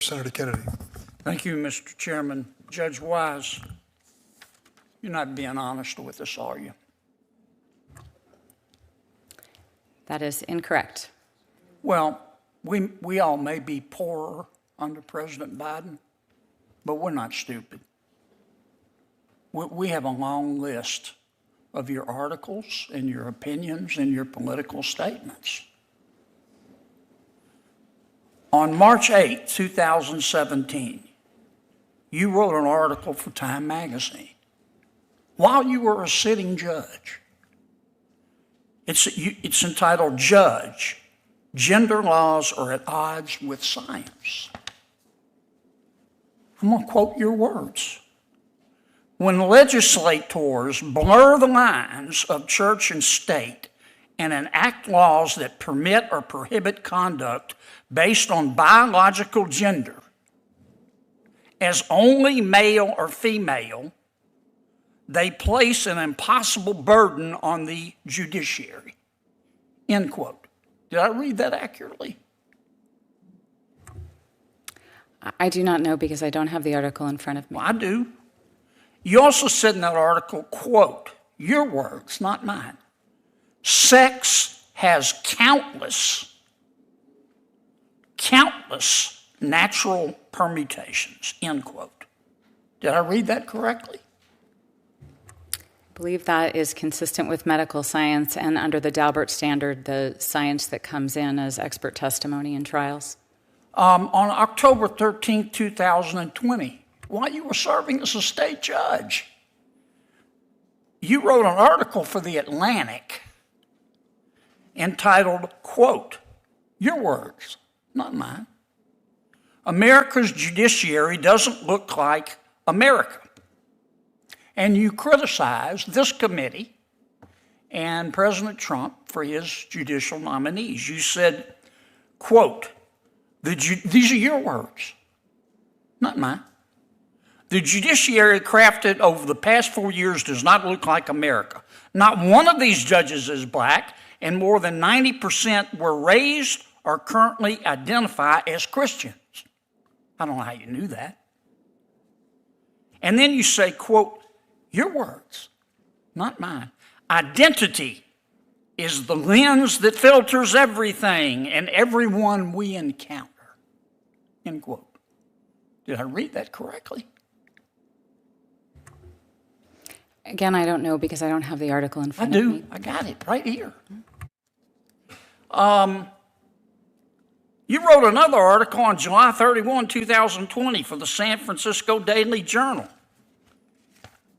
Senator Kennedy. Thank you, Mr. Chairman. Judge Wise, you're not being honest with us, are you? That is incorrect. Well, we all may be poorer under President Biden, but we're not stupid. We have a long list of your articles and your opinions and your political statements. On March 8, 2017, you wrote an article for Time magazine while you were a sitting judge. It's entitled Judge, Gender Laws Are at Odds with Science. I'm going to quote your words. When legislators blur the lines of church and state and enact laws that permit or prohibit conduct based on biological gender as only male or female, they place an impossible burden on the judiciary. End quote. Did I read that accurately? I do not know because I don't have the article in front of me. Well, I do. You also said in that article, quote, your words, not mine, sex has countless natural permutations, end quote. Did I read that correctly? I believe that is consistent with medical science and under the Daubert standard, the science that comes in as expert testimony in trials. On October 13, 2020, while you were serving as a state judge, you wrote an article for The Atlantic entitled, quote, your words, not mine, America's judiciary doesn't look like America. And you criticized this committee and President Trump for his judicial nominees. You said, quote, these are your words, not mine. The judiciary crafted over the past 4 years does not look like America. Not one of these judges is black, and more than 90% were raised or currently identify as Christians. I don't know how you knew that. And then you say, quote, your words, not mine. Identity is the lens that filters everything and everyone we encounter, end quote. Did I read that correctly? Again, I don't know because I don't have the article in front of me. I do. I got it right here. You wrote another article on July 31, 2020 for the San Francisco Daily Journal,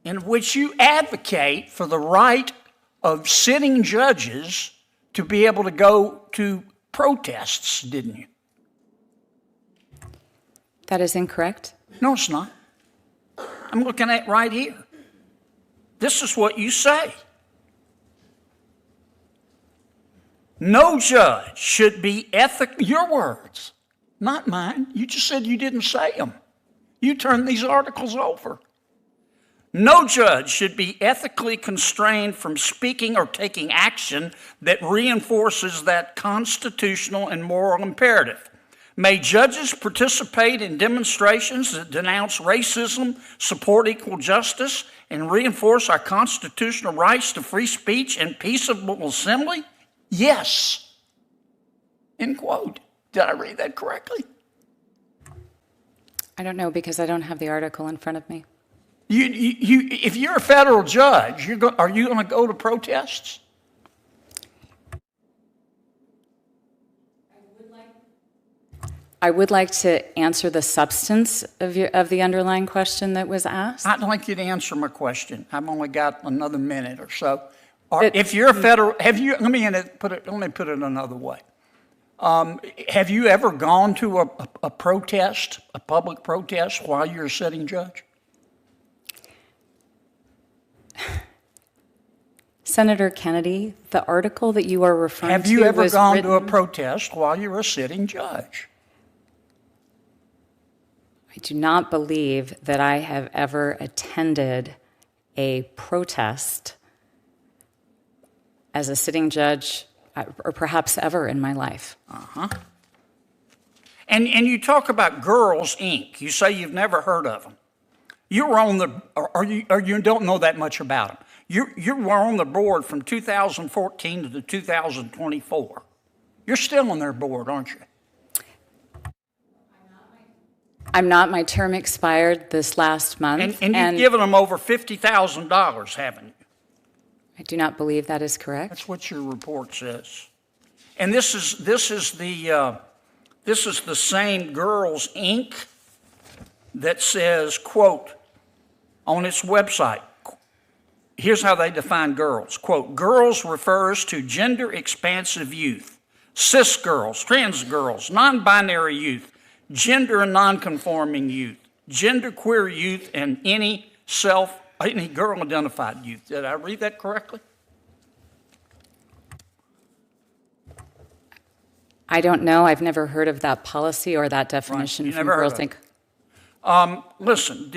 in which you advocate for the right of sitting judges to be able to go to protests, didn't you? That is incorrect. No, it's not. I'm looking at it right here. This is what you say. No judge should be ethical. Your words, not mine. You just said you didn't say them. You turned these articles over. No judge should be ethically constrained from speaking or taking action that reinforces that constitutional and moral imperative. May judges participate in demonstrations that denounce racism, support equal justice, and reinforce our constitutional rights to free speech and peaceable assembly? Yes. End quote. Did I read that correctly? I don't know because I don't have the article in front of me. If you're a federal judge, are you going to go to protests? I would like to answer the substance of the underlying question that was asked. I'd like you to answer my question. I've only got another minute or so. If you're a federal, let me put it another way. Have you ever gone to a protest, a public protest, while you're a sitting judge? Senator Kennedy, the article that you are referring to Have you ever gone written... to a protest while you're a sitting judge? I do not believe that I have ever attended a protest as a sitting judge, or perhaps ever in my life. And you talk about Girls Inc. You say you've never heard of them. You were on the, or you don't know that much about them. You were on the board from 2014 to 2024. You're still on their board, aren't you? I'm not. My term expired this last month. And you've given them over $50,000, haven't you? I do not believe that is correct. That's what your report says. And this is the same Girls Inc. that says, quote, on its website, here's how they define girls. Quote, girls refers to gender expansive youth, cis girls, trans girls, non-binary youth, gender and non-conforming youth, genderqueer youth, and any girl-identified youth. Did I read that correctly? I don't know. I've never heard of that policy or that definition from Girls Inc. Listen,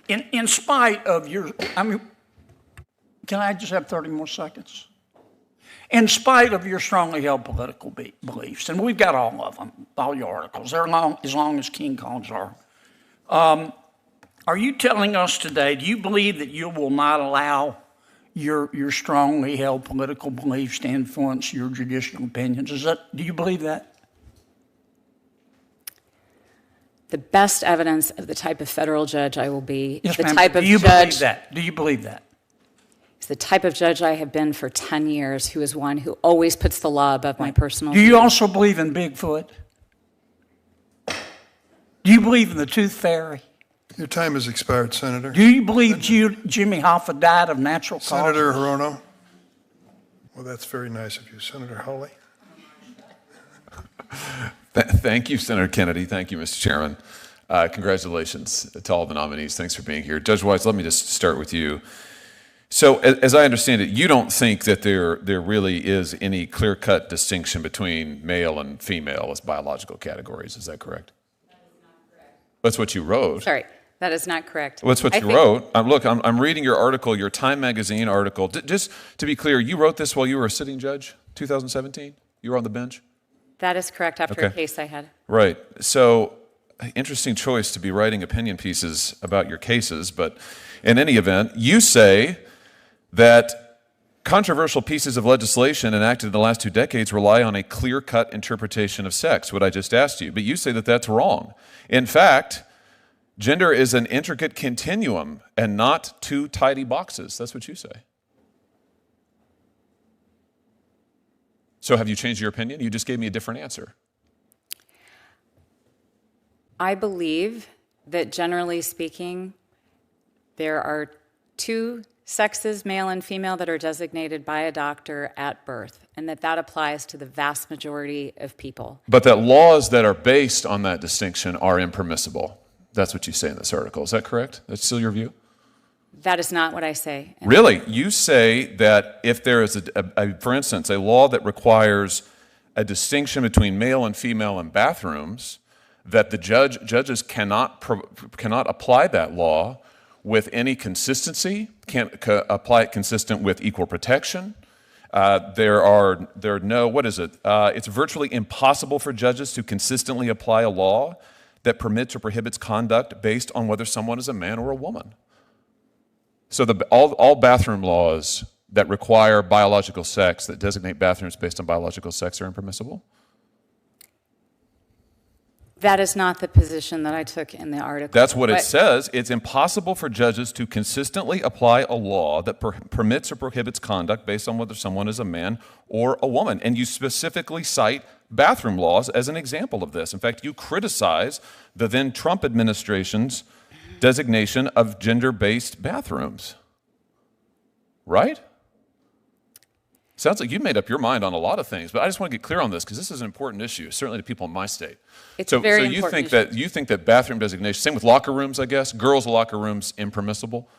in spite of your, can I just have 30 more seconds? In spite of your strongly held political beliefs, and we've got all of them, all your articles, they're as long as King Kong's are you telling us today, do you believe that you will not allow your strongly held political beliefs to influence your judicial opinions? Do you believe that? The best evidence of the type of federal judge I will be, Yes, the ma'am. type of Do you judge, believe that? Do you believe that? is the type of judge I have been for 10 years, who is one who always puts the law above my personal Do you views. also believe in Bigfoot? Do you believe in the Tooth Fairy? Your time has expired, Senator. Do you believe Jimmy Hoffa died of natural causes? Senator Hirono. Well, that's very nice of you. Senator Hawley. Thank you, Senator Kennedy. Thank you, Mr. Chairman. Congratulations to all the nominees. Thanks for being here. Judge Wise, let me just start with you. So, as I understand it, you don't think that there really is any clear-cut distinction between male and female as biological categories. Is that correct? That is not correct. That's what you wrote. Sorry, that is not correct. Well, that's what you wrote. Look, I'm reading your article, your Time Magazine article. Just to be clear, you wrote this while you were a sitting judge, 2017? You were on the bench? That is correct, after Okay. a case I had. Right. So, interesting choice to be writing opinion pieces about your cases, but in any event, you say that controversial pieces of legislation enacted in the last 2 decades rely on a clear-cut interpretation of sex, what I just asked you. But you say that that's wrong. In fact, gender is an intricate continuum and not 2 tidy boxes. That's what you say. So have you changed your opinion? You just gave me a different answer. I believe that, generally speaking, there are 2 sexes, male and female, that are designated by a doctor at birth, and that applies to the vast majority of people. But that laws that are based on that distinction are impermissible. That's what you say in this article. Is that correct? That's still your view? That is not what I say. Really? You say that if there is, for instance, a law that requires a distinction between male and female in bathrooms, that the judges cannot apply that law with any consistency, can't apply it consistent with equal protection. There are no, what is it? It's virtually impossible for judges to consistently apply a law that permits or prohibits conduct based on whether someone is a man or a woman. So all bathroom laws that require biological sex, that designate bathrooms based on biological sex, are impermissible? That is not the position that I took in the article. That's what it says. It's impossible for judges to consistently apply a law that permits or prohibits conduct based on whether someone is a man or a woman. And you specifically cite bathroom laws as an example of this. In fact, you criticize the then Trump administration's designation of gender-based bathrooms. Right? Sounds like you've made up your mind on a lot of things, but I just want to get clear on this because this is an important issue, certainly to people in my state. It's a very you important think issue. you think that bathroom designation, same with locker rooms, I guess, girls' locker rooms impermissible?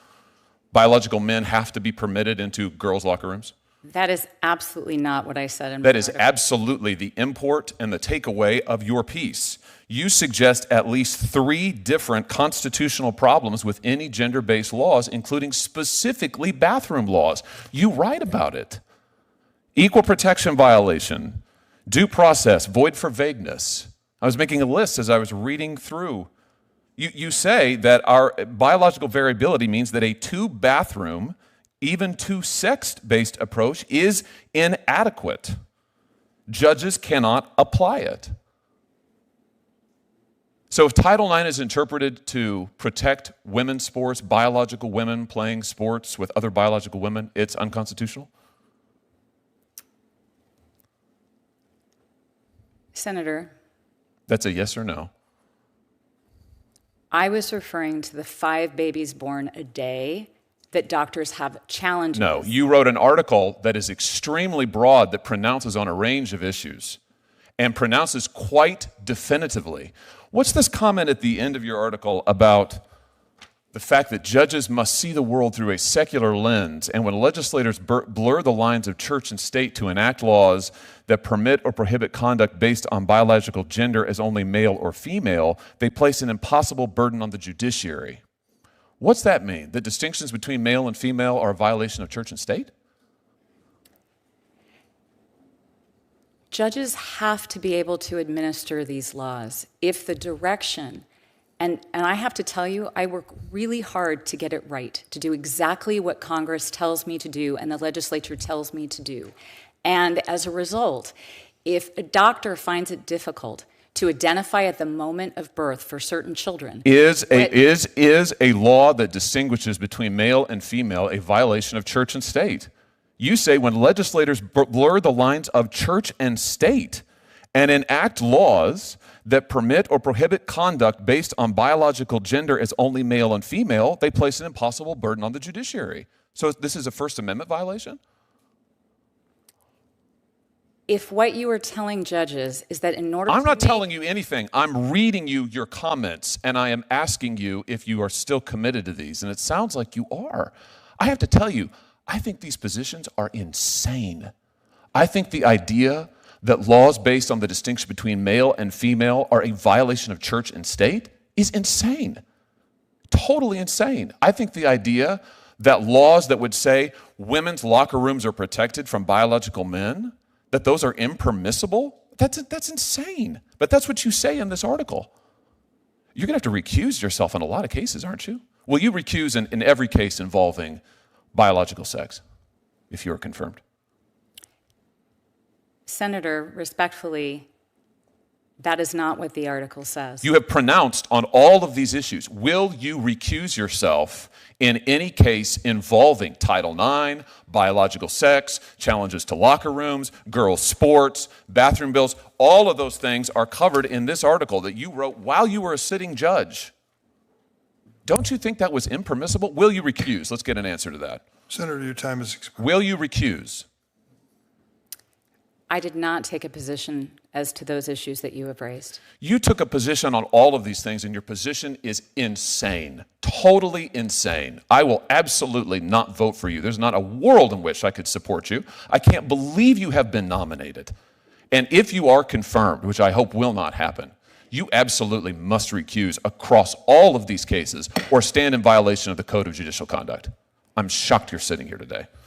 Biological men have to be permitted into girls' locker rooms? That is absolutely not what I said in my That is article. absolutely the import and the takeaway of your piece. You suggest at least 3 different constitutional problems with any gender-based laws, including specifically bathroom laws. You write about it. Equal protection violation, due process, void for vagueness. I was making a list as I was reading through. You say that our biological variability means that a two-bathroom, even two-sex-based approach is inadequate. Judges cannot apply it. So if Title IX is interpreted to protect women's sports, biological women playing sports with other biological women, it's unconstitutional? Senator, That's a yes or no. I was referring to the 5 babies born a day that doctors have challenges. No, you wrote an article that is extremely broad that pronounces on a range of issues and pronounces quite definitively. What's this comment at the end of your article about the fact that judges must see the world through a secular lens, and when legislators blur the lines of church and state to enact laws that permit or prohibit conduct based on biological gender as only male or female, they place an impossible burden on the judiciary? What's that mean? That distinctions between male and female are a violation of church and state? Judges have to be able to administer these laws if the direction, and I have to tell you, I work really hard to get it right, to do exactly what Congress tells me to do and the legislature tells me to do. And as a result, if a doctor finds it difficult to identify at the moment of birth for certain children, Is a law that distinguishes between male and female a violation of church and state? You say when legislators blur the lines of church and state and enact laws that permit or prohibit conduct based on biological gender as only male and female, they place an impossible burden on the judiciary. So this is a First Amendment violation? if what you are telling judges is that in order I'm to not make- telling you anything. I'm reading you your comments, and I am asking you if you are still committed to these, and it sounds like you are. I have to tell you, I think these positions are insane. I think the idea that laws based on the distinction between male and female are a violation of church and state is insane. Totally insane. I think the idea that laws that would say women's locker rooms are protected from biological men, that those are impermissible, that's insane. But that's what you say in this article. You're going to have to recuse yourself in a lot of cases, aren't you? Will you recuse in every case involving biological sex if you are confirmed? Senator, respectfully, that is not what the article says. You have pronounced on all of these issues. Will you recuse yourself in any case involving Title IX, biological sex, challenges to locker rooms, girls' sports, bathroom bills? All of those things are covered in this article that you wrote while you were a sitting judge. Don't you think that was impermissible? Will you recuse? Let's get an answer to that. Senator, your time is expired. Will you recuse? I did not take a position as to those issues that you have raised. You took a position on all of these things, and your position is insane, totally insane. I will absolutely not vote for you. There's not a world in which I could support you. I can't believe you have been nominated. And if you are confirmed, which I hope will not happen, you absolutely must recuse across all of these cases or stand in violation of the Code of Judicial Conduct. I'm shocked you're sitting here today.